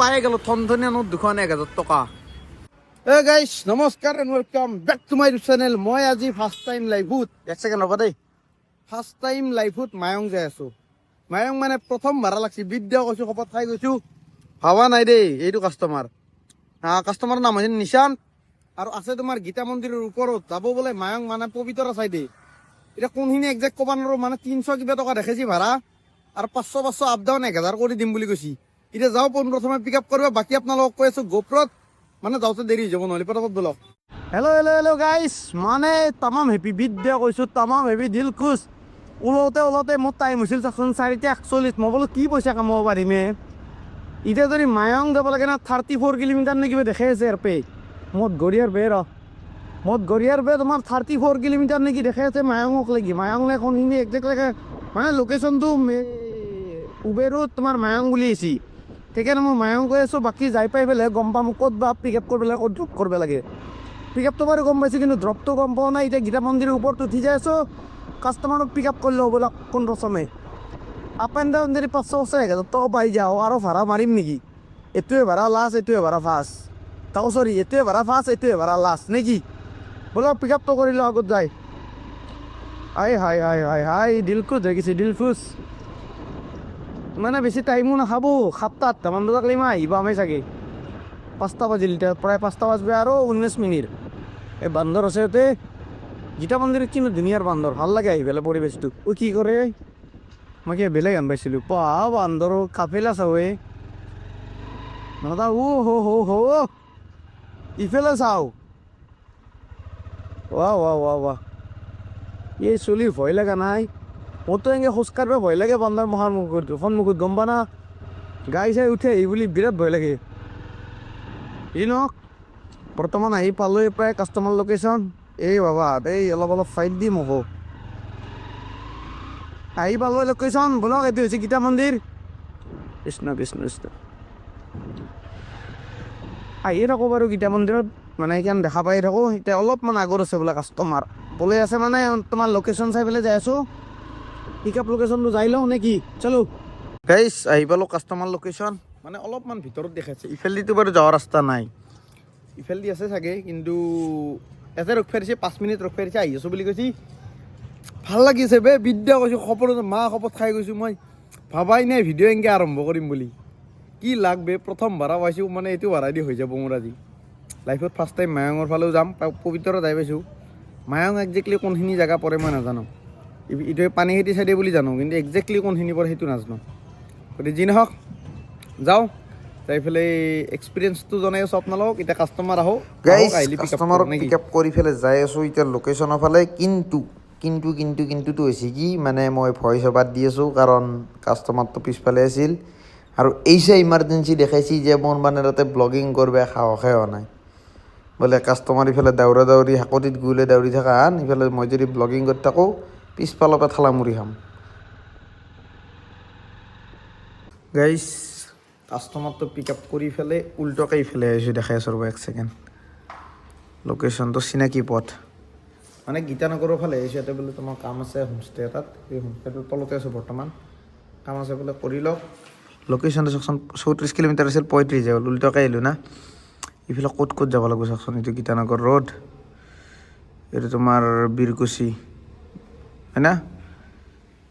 পায়ে গেল থনথনীয়া নোট দুখন 1000 টকা। এ গাইস নমস্কাৰ and welcome back to my YouTube channel. মই আজি ফাৰ্ষ্ট টাইম লাইভত এক ছেকেণ্ড ৰ'বা দেই, ফাৰ্ষ্ট টাইম লাইভত মায়ং যাই আছোঁ। মায়ং মানে প্ৰথম ভাড়া লাগছি, বিদ্যা কৈছোঁ, শপত খাই গৈছোঁ, ভাবা নাই দেই এইটো কাষ্টমাৰ। কাষ্টমাৰৰ নাম হৈছে নিশান্ত আৰু আছে তোমাৰ গীতা মন্দিৰৰ ওপৰত যাব বোলে মায়ং মানে পবিতৰা চাইডে। এতিয়া কোনখিনি একজেক্ট ক'ব নোৱাৰোঁ, মানে 300 কিবা টকা দেখাইছি ভাড়া আৰু 500 আপ ডাউন 1000 কৰি দিম বুলি কৈছি। এতিয়া যাওঁ পোনপ্ৰথমে পিক আপ কৰিব, বাকী আপোনালোকক কৈ আছোঁ গোপ্ৰত মানে যাওঁতে দেৰি হৈ যাব নহ'লে পটাপট বলক। হেল্ল' গাইছ, মানে তামাম হেপী বিদ্যা কৈছোঁ, তামাম হেপী দিল খুচ। ওলাওতে মোৰ টাইম হৈছিল চাচোন 4:41। মই বোলো কি পইচা কামাব পাৰিমে। এতিয়া যদি মায়ং যাব লাগে না 34 কিলোমিটাৰ নে কিবা দেখাই আছে আৰু মত গৰিয়াৰ বে তোমাৰ 34 কিলোমিটাৰ নেকি দেখাই আছে মায়ঙক লাগি। মায়ং নে কোনখিনি একজেক্ট লাগে মানে লোকেশ্যনটো উবেৰত তোমাৰ মায়ং বুলি আহিছে। সেইকাৰণে মই মায়ং গৈ আছোঁ, বাকী যাই পাই পেলাই গম পাম ক'ত বা পিক আপ কৰিব লাগে, ক'ত ড্ৰপ কৰিব লাগে। পিক আপটো বাৰু গম পাইছোঁ, কিন্তু ড্ৰপটো গম পোৱা নাই। এতিয়া গীতা মন্দিৰৰ ওপৰত উঠি যাই আছোঁ, কাষ্টমাৰক পিক আপ কৰিলে হ'ব লাগ পোনপ্ৰথমে। আপ এণ্ড ডাউন যদি 500 টকা পাই যাওঁ আৰু ভাড়া মাৰিম নেকি? এইটোৱে ভাড়া লাষ্ট, এইটোৱে ভাড়া ফাৰ্ষ্ট। এইটোৱে ভাড়া ফাৰ্ষ্ট, এইটোৱে ভাড়া লাষ্ট নেকি? বোলো পিক আপটো কৰি লওঁ আগত যায়। হাই দিলখুচ হৈ গৈছে, দিলখুচ। মানে বেছি টাইমো নাখাব, 7-8টামান বজাত লৈ মই আহিব আমি চাগে। 5টা বাজিল, এতিয়া প্ৰায় 5টা বাজবে আৰু 19 মিনিট। এই বান্দৰ আছে ইয়াতে গীতা মন্দিৰত, কিন্তু ধুনীয়াৰ বান্দৰ, ভাল লাগে আহি পেলাই পৰিৱেশটো। কি কৰে মই কিবা বেলেগ আন পাইছিলোঁ, বান্দৰ কাফেলা চাওঁ নদা হো ইফালে চাওঁ। ৱাহ এই চলিৰ ভয় লগা নাই। মোৰতো এনেকৈ খোজ কাঢ়িব ভয় লাগে বান্দৰ মহাৰ সন্মুখত, গম পা না। গাই চাই উঠে আহি বুলি বিৰাট ভয় লাগে। নহওক বৰ্তমান আহি পালোঁৱে প্ৰায় কাষ্টমাৰ লোকেশ্যন। এই বাবা এই অলপ ফাইট দিম মোকো। আহি পালোঁ লোকেশ্যন, বলক এইটো হৈছে গীতা মন্দিৰ। কৃষ্ণ আহিয়ে থাকোঁ বাৰু গীতা মন্দিৰত, মানে সেইকাৰণে দেখা পাই থাকোঁ। এতিয়া অলপমান আগত আছে বোলে কাষ্টমাৰ, বলে আছে মানে তোমাৰ লোকেশ্যন চাই পেলাই যাই আছোঁ। পিক আপ লোকেশ্যনটো যাই লওঁ নে কি? চলো গাইছ, আহি পালোঁ কাষ্টমাৰ লোকেশ্যন। মানে অলপমান ভিতৰত দেখাইছে, ইফালেদিতো বাৰু যোৱাৰ ৰাস্তা নাই, ইফালেদি আছে চাগে, কিন্তু ইয়াতে ৰখ ফেৰিছে 5 মিনিট ৰখ ফেৰিছে, আহি আছোঁ বুলি কৈছে। ভাল লাগিছে বে, বিদ্যা কৈছোঁ, শপত খাই গৈছোঁ। মই ভাবাই নাই ভিডিঅ' এনেকৈ আৰম্ভ কৰিম বুলি। কি লাগ বে, প্ৰথম ভাড়া পাইছোঁ, মানে এইটো ভাড়া দি হৈ যাব মোৰ আজি লাইফত। ফাৰ্ষ্ট টাইম মায়ঙৰ ফালেও যাম, পবিতৰা যাই পাইছোঁ। মায়ং একজেক্টলি কোনখিনি জেগা পৰে মই নাজানো। এইটো পানীখেতি চাইডে বুলি জানো, কিন্তু একজেক্টলি কোনখিনি পৰে সেইটো নাজানো। গতিকে যি নহওক যাওঁ, যাই পেলাই এক্সপিৰিয়েঞ্চটো জনাই আছোঁ আপোনালোকক। এতিয়া কাষ্টমাৰ আহক, কাষ্টমাৰক পিক আপ কৰি পেলাই যাই আছোঁ এতিয়া লোকেশ্যনৰ ফালে। কিন্তুটো হৈছে কি, মানে মই ভইচ অভাৰ দি আছোঁ কাৰণ কাষ্টমাৰটো পিছফালে আছিল আৰু এইচে ইমাৰ্জেঞ্চি দেখাইছি যে মোৰ মানে তাতে ব্লগিং কৰিব সাহসে হোৱা নাই। বোলে কাষ্টমাৰ ইফালে দাউৰি হাকতিত গুলে দাউৰি থকা আন, ইফালে মই যদি ব্লগিং কৰি থাকোঁ পিছফালৰ পৰা ঠেলামুৰি খাম। গাইছ কাষ্টমাৰটো পিক আপ কৰি পেলাই উল্টাকৈ ইফালে আহিছোঁ, দেখাই আছোঁ ৰ'ব 1 ছেকেণ্ড। লোকেশ্যনটো চিনাকি পথ, মানে গীতানগৰৰ ফালে আহিছোঁ। ইয়াতে বোলে তোমাৰ কাম আছে হোমষ্টে এটাত, এই হোমষ্টেটোৰ তলতে আছোঁ বৰ্তমান। কাম আছে বোলে কৰি লওক। লোকেশ্যনটো চাওকচোন, 34 কিলোমিটাৰ আছিল, 35 হ'ল, উল্টাকৈ আহিলোঁ না। এইফালে ক'ত যাব লাগিব চাওকচোন। এইটো গীতানগৰ ৰোড, এইটো তোমাৰ বীৰকুছি হয় না,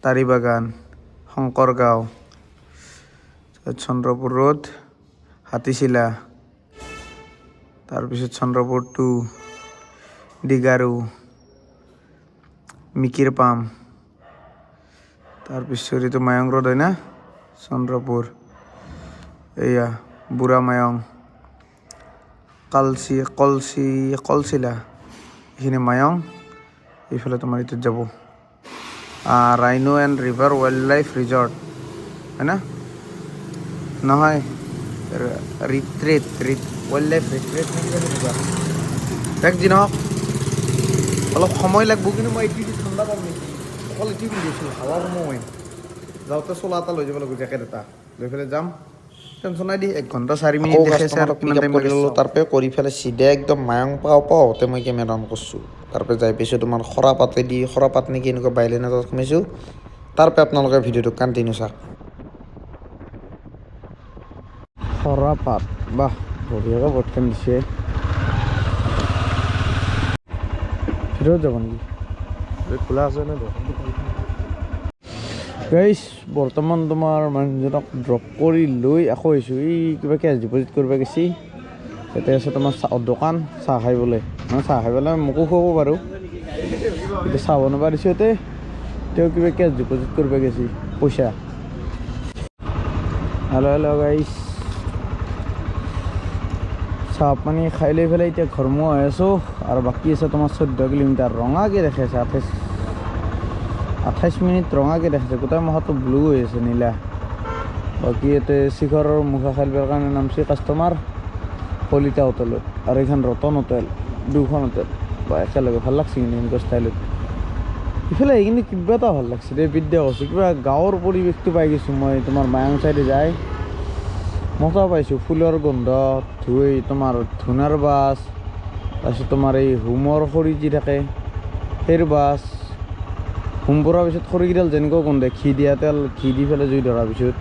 তাৰিবাগান, শংকৰগাঁও, চন্দ্ৰপুৰ ৰোড, হাতীচিলা, তাৰপিছত চন্দ্ৰপুৰ 2, দিগাৰু, মিকিৰ পাম, তাৰপিছত এইটো মায়ং ৰোড হয় না, চন্দ্ৰপুৰ, এয়া বুঢ়া মায়ং, কলচিলা, এইখিনি মায়ং। এইফালে তোমাৰ এইটোত যাব rhino and river wild life resort হয় না, নহয় ৱাইল্ড লাইফ ৰিট্ৰিট নেকি যি নহওক। অলপ সময় লাগব, কিন্তু মই এইটো ঠাণ্ডা পাম নেকি, অকল এইটো পিন্ধিছোঁ, হাৱা সময় যাওঁতে চোলা এটা লৈ যাব লাগিব, জেকেট এটা লৈ পেলাই যাম। টেনশ্যন নাই দি 1 ঘণ্টা 4 মিনিট দেখাইছে আৰু কিমান টাইম কৰি ল'লোঁ। তাৰপৰা কৰি পেলাই চিধা একদম মায়ং পাওঁতে মই কেমেৰা অন কৰিছোঁ। তাৰপৰা যাই পাইছোঁ তোমাৰ খৰাপাত নেকি এনেকুৱা বাইলেন এটাত সোমাইছোঁ। তাৰপৰা আপোনালোকে ভিডিঅ'টো কণ্টিনিউ চাওক। চৰা পাত বাহ বঢ়িয়াকৈ বটখান দিছে ভিতৰত যাব নেকি খোলা আছে নে গাইছ বৰ্তমান তোমাৰ মানুহজনক ড্ৰপ কৰি লৈ আকৌ আহিছোঁ এই কিবা কেছ ডিপজিট কৰিব গৈছি তাতে আছে তোমাৰ চাহৰ দোকান চাহ খাইবলৈ মানে চাহ খাই পেলাই মোকো খুৱাব পাৰোঁ এতিয়া চাহ বনাব দিছোঁ ইয়াতে তেওঁ কিবা কেছ ডিপজিট কৰিব গৈছি পইচা হেল্ল' গাইছ চাহ পানী খাই লৈ পেলাই এতিয়া ঘৰ মই হৈ আছোঁ আৰু বাকী আছে তোমাৰ 14 কিলোমিটাৰ ৰঙাকৈ দেখাইছে 28 মিনিট ৰঙাকৈ দেখাইছে গোটেই মাহটো ব্লু হৈ আছে নীলা বাকী ইয়াতে শিখৰৰ মুখা খেলিবৰ কাৰণে নামছে কাষ্টমাৰ কলিতা হোটেলত আৰু এইখন ৰতন হোটেল দুখন হোটেল বা একেলগে ভাল লাগছে কিন্তু এনেকুৱা ষ্টাইলত ইফালে আহি কিন্তু কিবা এটা ভাল লাগছে দেই বিদ্যা কৈছোঁ কিবা গাঁৱৰ পৰিৱেশটো পাই গৈছোঁ মই তোমাৰ মায়ং চাইডে যাই মজা পাইছোঁ ফুলৰ গোন্ধ ধুই তোমাৰ ধুনাৰ বাছ তাৰপিছত তোমাৰ এই হোমৰ খৰি যি থাকে সেইৰ বাছ হোম পৰাৰ পিছত খৰিকেইডাল যেনেকুৱা গোন্ধে ঘি দিয়া তেল ঘি দি পেলাই জুই ধৰাৰ পিছত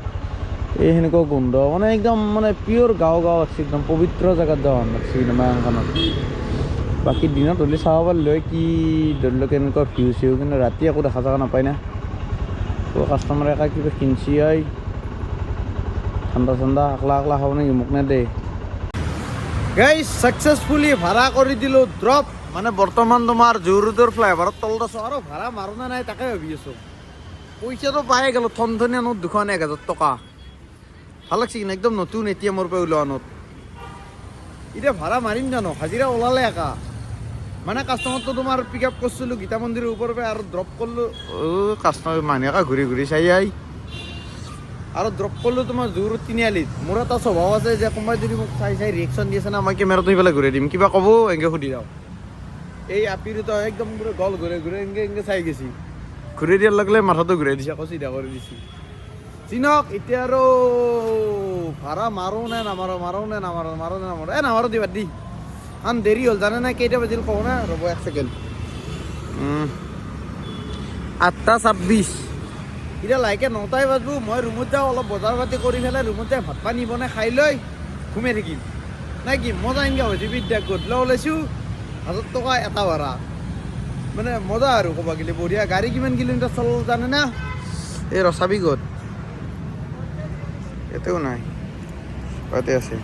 এই সেনেকুৱা গোন্ধ মানে একদম মানে পিয়'ৰ গাঁও আছে একদম পবিত্ৰ জেগাত যোৱা লাগছে কিন্তু মায়ংখনত বাকী দিনত হ'লে চাব পাৰিলোঁ হয় কি ধৰি লওক এনেকুৱা ভিউ চিউ কিন্তু ৰাতি একো দেখা জেগা নাপায় না তো কাষ্টমাৰে একা কিবা কিনছি হয় ঠাণ্ডা ঠাণ্ডা আকলা খাব নেকি মোক নেদে গাইজ ছাকচেছফুলি ভাড়া কৰি দিলোঁ ড্ৰপ মানে বৰ্তমান তোমাৰ জু-ৰোডৰ ফ্লাইঅভাৰত তলত আছোঁ আৰু ভাড়া মাৰোঁ নে নাই তাকে ভাবি আছোঁ পইচাটো পাই গ'লোঁ থনথনীয়া নোট দুখন 1000 টকা ভাল লাগছে কিন্তু একদম নতুন ATM-ৰ পৰা ওলোৱা নোট এতিয়া ভাড়া মাৰিম জানো হাজিৰা ওলালে একা মানে কাষ্টমাৰটো তোমাৰ পিক আপ কৰিছিলোঁ গীতা মন্দিৰৰ ওপৰৰ পৰা আৰু ড্ৰপ কৰিলোঁ কাষ্টমাৰ মানুহ একা ঘূৰি ঘূৰি চাই আৰু ড্ৰপ কৰিলোঁ তোমাৰ জু-ৰোড তিনিআলিত মোৰ এটা স্বভাৱ আছে যে কোনোবাই যদি মোক চাই ৰিয়েকশ্যন দি আছে না মই কেমেৰাটো সিফালে ঘূৰাই দিম কিবা ক'ব এনেকৈ সুধি যাওঁ এই আপিৰতো একদম পুৰা গল ঘূৰাই এনেকৈ চাই গৈছি ঘূৰাই দিয়াৰ লগে মাথাটো ঘূৰাই দিছে আকৌ চিধা কৰি দিছে চিনক এতিয়া আৰু ভাড়া মাৰোঁ নে নামাৰোঁ নামাৰোঁ দিবা দি কাৰণ দেৰি হ'ল জানে নাই কেইটা বাজিল কওঁ না ৰ'ব 1 ছেকেণ্ড 8:26 এতিয়া লাহেকৈ 9টাই বাজব মই ৰুমত যাওঁ অলপ বজাৰ পাতি কৰি পেলাই ৰুমত যাই ভাত পানী বনাই খাই লৈ ঘুমাই থাকিম নাই কি মজা এনেকৈ হৈছে বিদ্যাক গধূলা ওলাইছোঁ 1000 টকা এটা ভাড়া মানে মজা আৰু ক'ব গ'লে বঢ়িয়া গাড়ী কিমান কিলোমিটাৰ চল জানে না এই ৰচাবি গ'ত এতেও নাই ইয়াতে আছে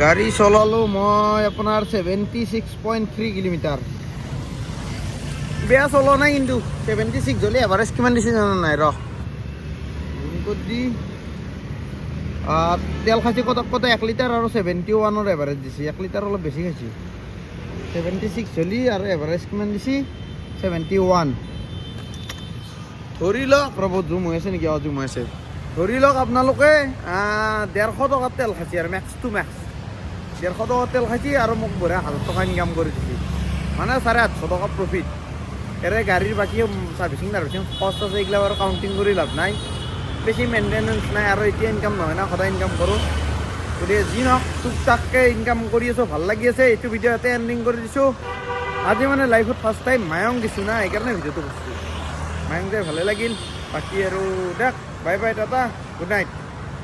গাড়ী চলালোঁ মই আপোনাৰ 76.3 কিলোমিটাৰ বেয়া চলোৱা নাই কিন্তু 76 হ'লে এভাৰেজ কিমান দিছে জানো নাই ক'ত দি তেল খাইছে কত 1 লিটাৰ আৰু 71ৰ এভাৰেজ দিছে 1 লিটাৰ অলপ বেছি খাইছে 76 হ'লে আৰু এভাৰেজ কিমান দিছে 71 ধৰি লওক ৰ'ব জুম হৈ আছে নেকি জুম হৈ আছে ধৰি লওক আপোনালোকে 150 টকাৰ তেল খাইছে আৰু মেক্স টু মেক্স 150 টকাৰ তেল খাইছে আৰু মোক বঢ়িয়া 1000 টকা ইনকাম কৰি দিছে মানে 850 টকা প্ৰফিট এৰে গাড়ীৰ বাকী চাৰ্ভিচিং কষ্ট আছে এইগিলা বাৰু কাউণ্টিং কৰি লাভ নাই বেছি মেইনটেনেঞ্চ নাই আৰু এতিয়া ইনকাম নহয় না সদায় ইনকাম কৰোঁ গতিকে যি নহওক টুক টাককৈ ইনকাম কৰি আছোঁ ভাল লাগি আছে এইটো ভিডিঅ' ইয়াতে এণ্ডিং কৰি দিছোঁ আজি মানে লাইফত ফাৰ্ষ্ট টাইম মায়ং দিছোঁ না সেইকাৰণে ভিডিঅ'টো কৰিছোঁ মায়ং যাই ভালে লাগিল বাকী আৰু দেখ bye bye Tata good night